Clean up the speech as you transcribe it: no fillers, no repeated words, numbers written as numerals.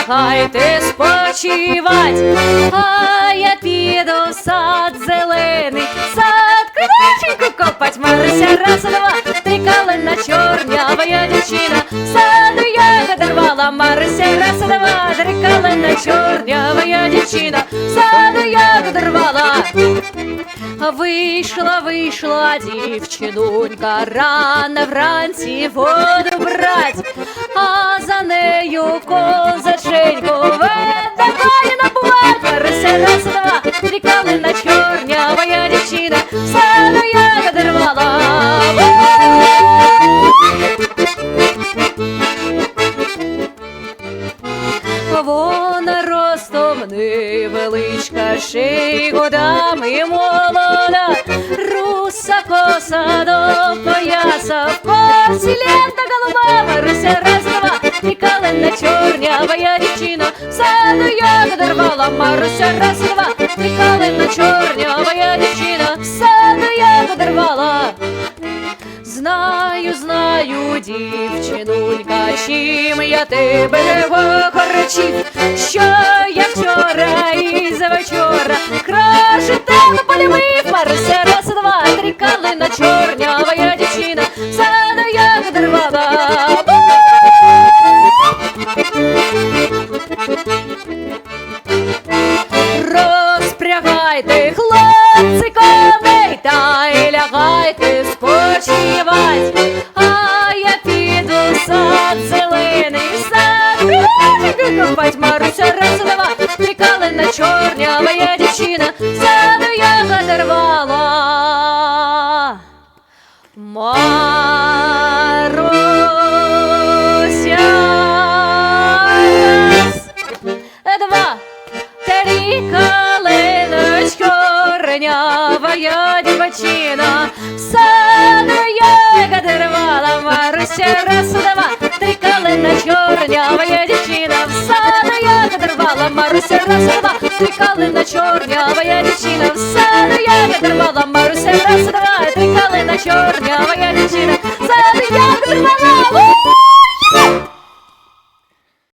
лягайте спочивать, а я піду в сад зелений, сад криваченьку копать. Маруся раз, два, три калина чорнявая дівчина, в саду ягоди рвала. Маруся раз, два, три калина чорнявая дівчина, в саду ягоди рвала. Вийшла дівчинонька рано вранці воду брать, а за нею козаченьку веде пані набувать. Маруся раз, два, три калина чорнявая дівчина, в саду ягоди рвала. Вона ростом невеличка, ще й годами молода, руса коса до пояса, в косі лента голуба. Маруся раз, два, три калина чорнявая дівчина, в саду ягоди рвала. Маруся раз, два, три калина чорнявая дівчина, в саду ягоди рвала. Знаю, дівчинонька, чим я тебе огорчив, що я вчора і завчора краще тебе полюбив. Маруся раз, два, три калина чорнявая дівчина, в саду ягоди рвала. Розпрягайте, хлопці, коней, та й лягайте спочивать, а я піду в сад зелений, сад криваченьку копать. Маруся раз, два, три калина чорнявая дівчина, в саду ягоди рвала. Маруся раз, два, три калина чорнявая дівчина, в саду ягоди рвала. Маруся раз, два, три калина чорнявая дівчина, в саду ягоди рвала. Маруся раз, два, три калина чорнявая дівчина, в саду ягоди рвала. Маруся раз, два, три калина чорнявая дівчина, в саду ягоди рвала.